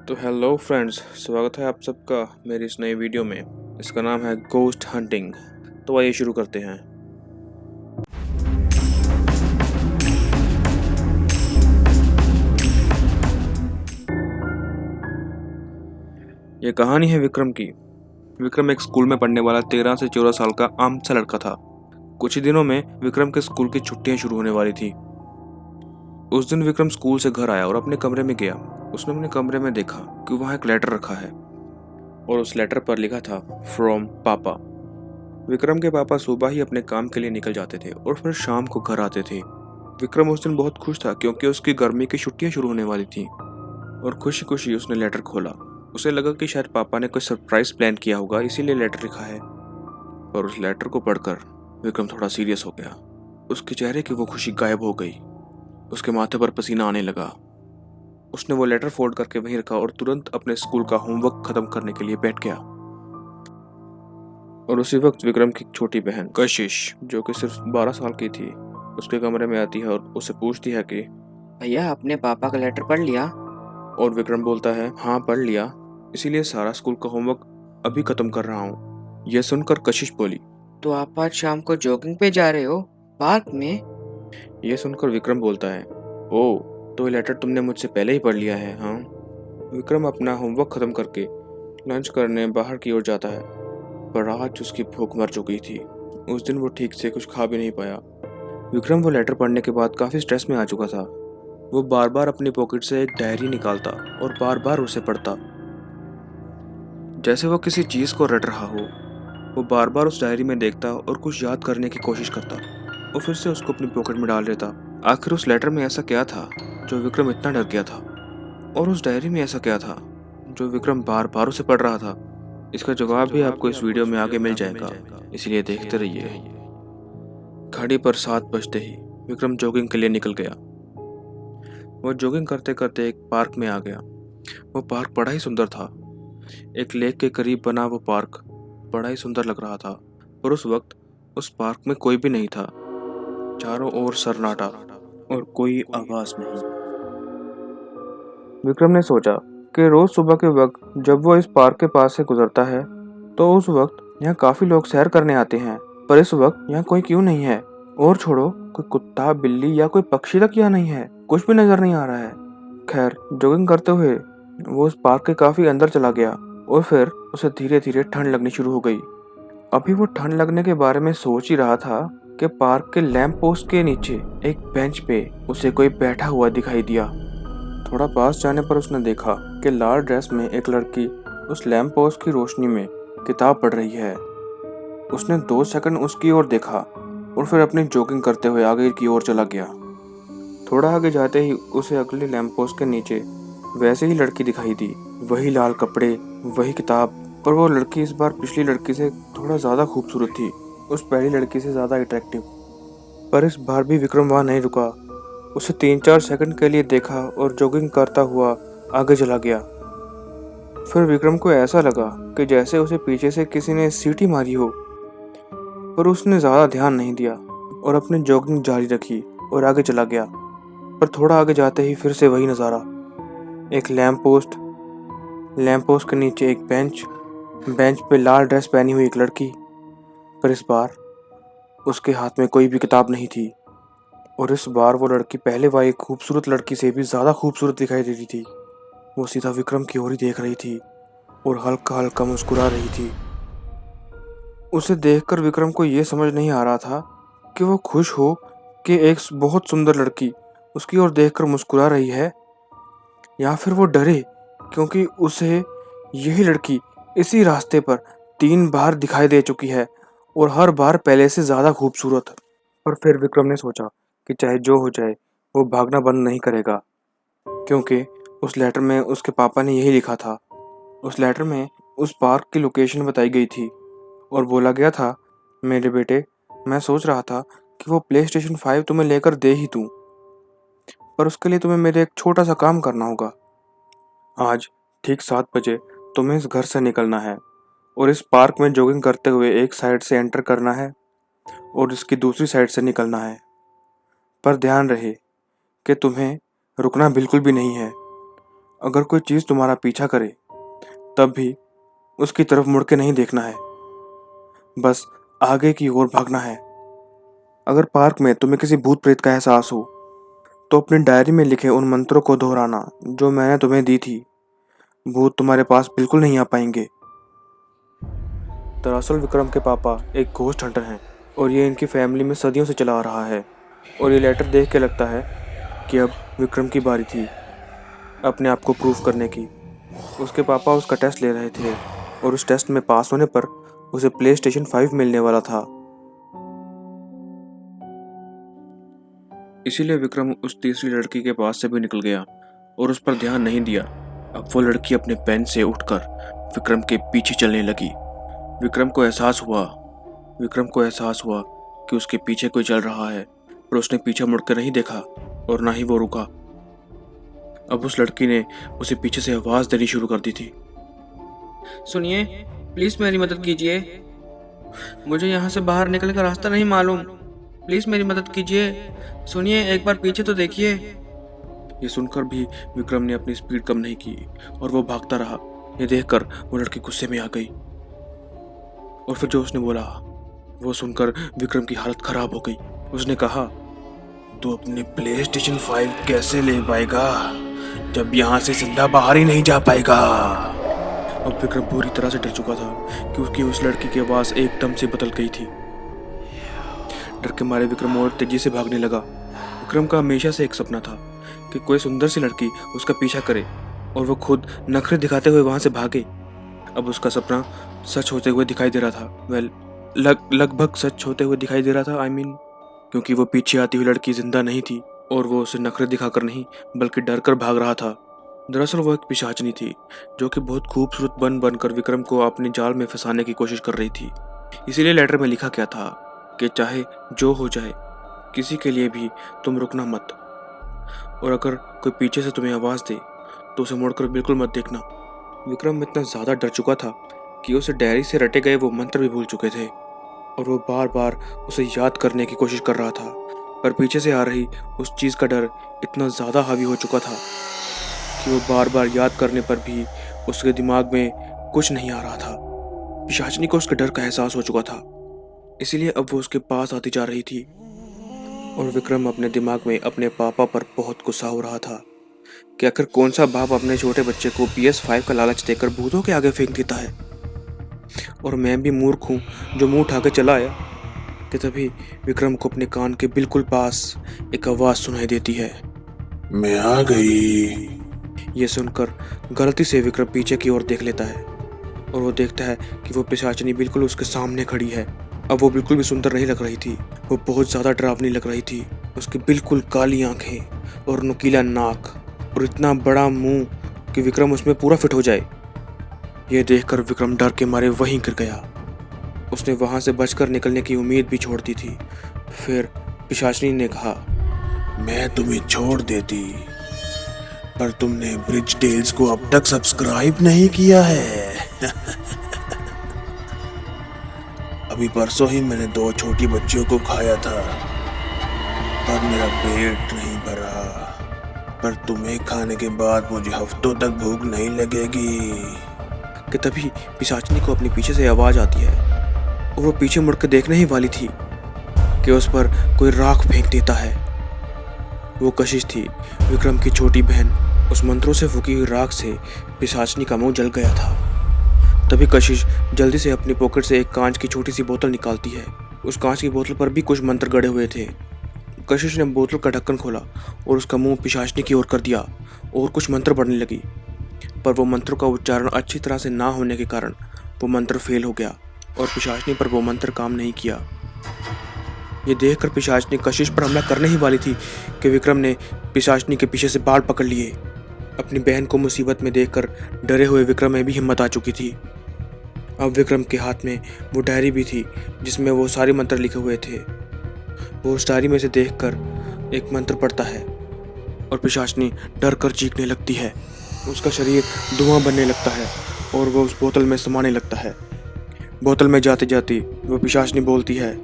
तो hello friends, स्वागत है आप सबका मेरी इस नई वीडियो में। इसका नाम है गोस्ट हंटिंग। तो आइए शुरू करते हैं। ये कहानी है विक्रम की। विक्रम एक स्कूल में पढ़ने वाला 13 से 14 साल का आम सा लड़का था। कुछ ही दिनों में विक्रम के स्कूल की छुट्टियां शुरू होने वाली थी। उस दिन विक्रम स्कूल से घर आया और अपने कमरे में गया। उसने अपने कमरे में देखा कि वहाँ एक लेटर रखा है और उस लेटर पर लिखा था फ्रॉम पापा। विक्रम के पापा सुबह ही अपने काम के लिए निकल जाते थे और फिर शाम को घर आते थे। विक्रम उस दिन बहुत खुश था क्योंकि उसकी गर्मी की छुट्टियां शुरू होने वाली थी और खुशी खुशी उसने लेटर खोला। उसे लगा कि शायद पापा ने कोई सरप्राइज प्लान किया होगा, इसीलिए लेटर लिखा है। पर उस लेटर को पढ़कर विक्रम थोड़ा सीरियस हो गया। उसके चेहरे की वो खुशी गायब हो गई। उसके माथे पर पसीना आने लगा। उसने वो लेटर फोल्ड करके वहीं रखा और तुरंत अपने स्कूल का होमवर्क खत्म करने के लिए बैठ गया। और उसी वक्त विक्रम की छोटी बहन कशिश, जो कि सिर्फ 12 साल की थी, उसके कमरे में आती है और उससे पूछती है कि भैया आपने पापा का लेटर पढ़ लिया? और विक्रम बोलता है हाँ पढ़ लिया, इसीलिए सारा स्कूल का होमवर्क अभी खत्म कर रहा हूँ। यह सुनकर कशिश बोली, तो आप आज शाम को जॉगिंग पे जा रहे हो पार्क में? यह सुनकर विक्रम बोलता है ओ, तो ये लेटर तुमने मुझसे पहले ही पढ़ लिया है? हाँ। विक्रम अपना होमवर्क खत्म करके लंच करने बाहर की ओर जाता है, पर आज उसकी भूख मर चुकी थी। उस दिन वो ठीक से कुछ खा भी नहीं पाया। विक्रम वो लेटर पढ़ने के बाद काफ़ी स्ट्रेस में आ चुका था। वो बार बार अपनी पॉकेट से एक डायरी निकालता और बार बार उसे पढ़ता, जैसे वो किसी चीज़ को रट रहा हो। वो बार बार उस डायरी में देखता और कुछ याद करने की कोशिश करता और फिर से उसको अपनी पॉकेट में डाल लेता। आखिर उस लेटर में ऐसा क्या था जो विक्रम इतना डर गया था, और उस डायरी में ऐसा क्या था जो विक्रम बार बार उसे पढ़ रहा था? इसका जवाब भी आपको इस वीडियो में आगे मिल जाएगा, इसलिए देखते रहिए। घड़ी पर 7 बजते ही विक्रम जॉगिंग के लिए निकल गया। वो जॉगिंग करते करते एक पार्क में आ गया। वो पार्क बड़ा ही सुंदर था। एक लेक के करीब बना वो पार्क बड़ा ही सुंदर लग रहा था, पर उस वक्त उस पार्क में कोई भी नहीं था। चारों ओर सन्नाटा और कोई आवाज नहीं। विक्रम ने सोचा कि रोज सुबह के वक्त जब वो इस पार्क के पास से गुजरता है तो उस वक्त यहाँ काफी लोग सैर करने आते हैं, पर इस वक्त यहाँ कोई क्यों नहीं है? और छोड़ो, कोई कुत्ता बिल्ली या कोई पक्षी तक यहाँ नहीं है, कुछ भी नजर नहीं आ रहा है। खैर, जॉगिंग करते हुए वो उस पार्क के काफी अंदर चला गया और फिर उसे धीरे धीरे ठंड लगनी शुरू हो गई। अभी वो ठंड लगने के बारे में सोच ही रहा था कि पार्क के लैंप पोस्ट के नीचे एक बेंच पे उसे कोई बैठा हुआ दिखाई दिया। थोड़ा पास जाने पर उसने देखा कि लाल ड्रेस में एक लड़की उस लैंप पोस्ट की रोशनी में किताब पढ़ रही है। उसने 2 सेकंड उसकी ओर देखा और फिर अपनी जॉगिंग करते हुए आगे की ओर चला गया। थोड़ा आगे जाते ही उसे अगले लैंप पोस्ट के नीचे वैसे ही लड़की दिखाई दी। वही लाल कपड़े, वही किताब, पर वो लड़की इस बार पिछली लड़की से थोड़ा ज्यादा खूबसूरत थी, उस पहली लड़की से ज्यादा अट्रैक्टिव। पर इस बार भी विक्रम वहां नहीं रुका। उसे 3-4 सेकंड के लिए देखा और जॉगिंग करता हुआ आगे चला गया। फिर विक्रम को ऐसा लगा कि जैसे उसे पीछे से किसी ने सीटी मारी हो, पर उसने ज्यादा ध्यान नहीं दिया और अपनी जॉगिंग जारी रखी और आगे चला गया। पर थोड़ा आगे जाते ही फिर से वही नज़ारा, एक लैंप पोस्ट के नीचे एक बेंच पे लाल ड्रेस पहनी हुई एक लड़की, पर इस बार उसके हाथ में कोई भी किताब नहीं थी। और इस बार वो लड़की पहले वाली खूबसूरत लड़की से भी ज़्यादा खूबसूरत दिखाई दे रही थी। वो सीधा विक्रम की ओर ही देख रही थी और हल्का हल्का मुस्कुरा रही थी। उसे देखकर विक्रम को ये समझ नहीं आ रहा था कि वो खुश हो कि एक बहुत सुंदर लड़की उसकी ओर देखकर मुस्कुरा रही है, या फिर वो डरे क्योंकि उसे यही लड़की इसी रास्ते पर 3 बार दिखाई दे चुकी है और हर बार पहले से ज़्यादा खूबसूरत। पर फिर विक्रम ने सोचा कि चाहे जो हो जाए वो भागना बंद नहीं करेगा, क्योंकि उस लेटर में उसके पापा ने यही लिखा था। उस लेटर में उस पार्क की लोकेशन बताई गई थी और बोला गया था, मेरे बेटे, मैं सोच रहा था कि वो प्ले स्टेशन 5 तुम्हें लेकर दे ही दूँ, पर उसके लिए तुम्हें मेरे एक छोटा सा काम करना होगा। आज ठीक 7 बजे तुम्हें इस घर से निकलना है और इस पार्क में जॉगिंग करते हुए एक साइड से एंटर करना है और इसकी दूसरी साइड से निकलना है। पर ध्यान रहे कि तुम्हें रुकना बिल्कुल भी नहीं है। अगर कोई चीज़ तुम्हारा पीछा करे तब भी उसकी तरफ मुड़ के नहीं देखना है, बस आगे की ओर भागना है। अगर पार्क में तुम्हें किसी भूत प्रेत का एहसास हो तो अपनी डायरी में लिखे उन मंत्रों को दोहराना जो मैंने तुम्हें दी थी। भूत तुम्हारे पास बिल्कुल नहीं आ पाएंगे। दरअसल विक्रम के पापा एक घोस्ट हंटर हैं और ये इनकी फैमिली में सदियों से चला आ रहा है। और ये लेटर देख के लगता है कि अब विक्रम की बारी थी अपने आप को प्रूफ करने की। उसके पापा उसका टेस्ट ले रहे थे और उस टेस्ट में पास होने पर उसे PlayStation 5 मिलने वाला था। इसीलिए विक्रम उस तीसरी लड़की के पास से भी निकल गया और उस पर ध्यान नहीं दिया। अब वो लड़की अपने पेन से उठकर विक्रम के पीछे चलने लगी। विक्रम को एहसास हुआ कि उसके पीछे कोई चल रहा है, पर उसने पीछे मुड़कर नहीं देखा और ना ही वो रुका। अब उस लड़की ने उसे पीछे से आवाज देनी शुरू कर दी थी। सुनिए, प्लीज मेरी मदद कीजिए। मुझे यहाँ से बाहर निकलने का रास्ता नहीं मालूम। प्लीज मेरी मदद कीजिए। सुनिए, एक बार पीछे तो देखिए। ये सुनकर भी विक्रम ने अपनी स्पीड कम नहीं की और वो भागता रहा। ये देखकर वो लड़की गुस्से में आ गई और फिर जो उसने बोला वो सुनकर विक्रम की हालत खराब हो गई। उसने कहा, तू अपने PlayStation 5 कैसे ले पाएगा जब यहाँ से जिंदा बाहर ही नहीं जा पाएगा। अब विक्रम पूरी तरह से डर चुका था क्योंकि उस लड़की की आवाज एकदम से बदल गई थी। डर के मारे विक्रम और तेजी से भागने लगा। विक्रम का हमेशा से एक सपना था कि कोई सुंदर सी लड़की उसका पीछा करे और वो खुद नखरे दिखाते हुए वहां से भागे। अब उसका सपना सच होते हुए दिखाई दे रहा था। लगभग सच होते हुए दिखाई दे रहा था। क्योंकि वो पीछे आती हुई लड़की जिंदा नहीं थी और वो उसे नखरे दिखाकर नहीं बल्कि डर कर भाग रहा था। दरअसल वो एक पिशाचनी थी जो कि बहुत खूबसूरत बनकर विक्रम को अपने जाल में फंसाने की कोशिश कर रही थी। इसीलिए लेटर में लिखा क्या था कि चाहे जो हो जाए किसी के लिए भी तुम रुकना मत, और अगर कोई पीछे से तुम्हें आवाज दे तो उसे मुड़कर बिल्कुल मत देखना। विक्रम इतना ज्यादा डर चुका था कि उसे डायरी से रटे गए वो मंत्र भी भूल चुके थे और वो बार बार उसे याद करने की कोशिश कर रहा था, पर पीछे से आ रही उस चीज का डर इतना ज्यादा हावी हो चुका था कि वो बार बार याद करने पर भी उसके दिमाग में कुछ नहीं आ रहा था। पिशाचनी को उसके डर का एहसास हो चुका था, इसीलिए अब वो उसके पास आती जा रही थी और विक्रम अपने दिमाग में अपने पापा पर बहुत गुस्सा हो रहा था कि आखिर कौन सा बाप अपने छोटे बच्चे को PS5 का लालच देकर भूतों के आगे फेंक देता है। और मैं भी मूर्ख हूँ जो मुंह उठा के चला आया कि तभी विक्रम को अपने कान के बिल्कुल पास एक आवाज सुनाई देती है, मैं आ गई। ये सुनकर गलती से विक्रम पीछे की ओर देख लेता है और वो देखता है कि वो पिशाचनी बिल्कुल उसके सामने खड़ी है। अब वो बिल्कुल भी सुंदर नहीं लग रही थी, वो बहुत ज्यादा डरावनी लग रही थी। उसकी बिल्कुल काली आंखें और नुकीला नाक और इतना बड़ा मुंह कि विक्रम उसमें पूरा फिट हो जाए। ये देखकर विक्रम डर के मारे वहीं गिर गया। उसने वहां से बचकर निकलने की उम्मीद भी छोड़ दी थी। फिर पिशाचनी ने कहा, मैं तुम्हें छोड़ देती, पर तुमने ब्रिज टेल्स को अब तक सब्सक्राइब नहीं किया है। अभी परसों ही मैंने 2 छोटी बच्चियों को खाया था, पर मेरा पेट नहीं भरा। पर तुम्हें खाने के बाद मुझे हफ्तों तक भूख नहीं लगेगी। कि तभी पिशाचनी को अपने पीछे से आवाज आती है और वो पीछे मुड़कर देखने ही वाली थी कि उस पर कोई राख फेंक देता है। वो कशिश थी, विक्रम की छोटी बहन। उस मंत्रों से फूकी हुई राख से पिशाचनी का मुंह जल गया था। तभी कशिश जल्दी से अपनी पॉकेट से एक कांच की छोटी सी बोतल निकालती है। उस कांच की बोतल पर भी कुछ मंत्र गड़े हुए थे। कशिश ने बोतल का ढक्कन खोला और उसका मुंह पिशाचनी की ओर कर दिया और कुछ मंत्र पढ़ने लगी, पर वो मंत्रों का उच्चारण अच्छी तरह से ना होने के कारण वो मंत्र फेल हो गया और पिशाचनी पर वो मंत्र काम नहीं किया। ये देखकर पिशाचनी कशिश पर हमला करने ही वाली थी कि विक्रम ने पिशाचनी के पीछे से बाल पकड़ लिए। अपनी बहन को मुसीबत में देखकर डरे हुए विक्रम में भी हिम्मत आ चुकी थी। अब विक्रम के हाथ में वो डायरी भी थी जिसमें वो सारे मंत्र लिखे हुए थे। वो उस डायरी में से देखकर एक मंत्र पढ़ता है और पिशाचनी डर कर चीखने लगती है। उसका शरीर धुआं बनने लगता है और वो उस बोतल में समाने लगता है। बोतल में जाते जाते वो पिशाचनी बोलती है,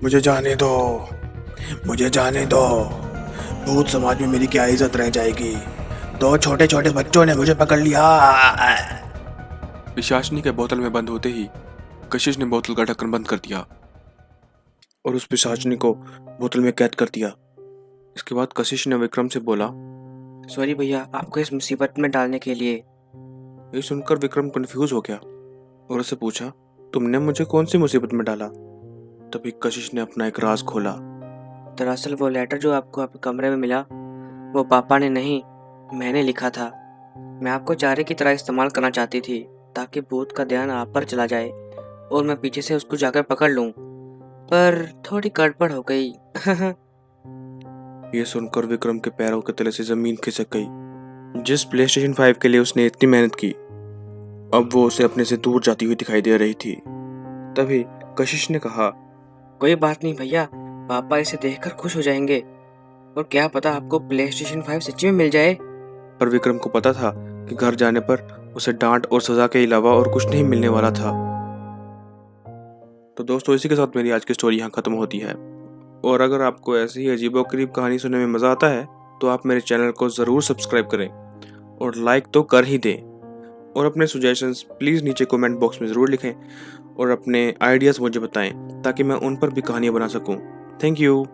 मुझे जाने दो, मुझे जाने दो। भूत समाज में मेरी क्या इज्जत रह जाएगी। दो छोटे छोटे बच्चों ने मुझे पकड़ लिया। पिशाचनी के बोतल में बंद होते ही कशिश ने बोतल का ढक्कन बंद कर दिया और उस पिशाचनी को बोतल में कैद कर दिया। इसके बाद कशिश ने विक्रम से बोला। सॉरी भैया, आपको इस मुसीबत में डालने के लिए। ये सुनकर विक्रम कंफ्यूज हो गया और उससे पूछा, तुमने मुझे कौन सी मुसीबत में डाला? तभी कशिश ने अपना एक राज खोला। दरअसल वो लेटर जो आपको आपके कमरे में मिला, वो पापा ने नहीं, मैंने लिखा था। मैं आपको चारे की तरह इस्तेमाल करना चाहती थी ताकि भूत का ध्यान आप पर चला जाए और मैं पीछे से उसको जाकर पकड़ लूं, पर थोड़ी गड़बड़ हो गई। ये सुनकर विक्रम के पैरों के तले से जमीन खिसक गई। जिस प्लेस्टेशन 5 के लिए उसने इतनी मेहनत की, अब वो उसे अपने से दूर जाती हुई दिखाई दे रही थी। तभी कशिश ने कहा, कोई बात नहीं भैया, पापा इसे देखकर खुश हो जाएंगे और क्या पता आपको प्लेस्टेशन 5 सच्ची में मिल जाए। पर विक्रम को पता था कि घर जाने पर उसे डांट और सजा के अलावा और कुछ नहीं मिलने वाला था। तो दोस्तों, इसी के साथ मेरी आज की स्टोरी यहाँ खत्म होती है। और अगर आपको ऐसी ही अजीबोगरीब कहानी सुनने में मज़ा आता है तो आप मेरे चैनल को ज़रूर सब्सक्राइब करें और लाइक तो कर ही दें। और अपने सजेशंस प्लीज़ नीचे कमेंट बॉक्स में ज़रूर लिखें और अपने आइडियाज़ मुझे बताएं ताकि मैं उन पर भी कहानियाँ बना सकूं। Thank you.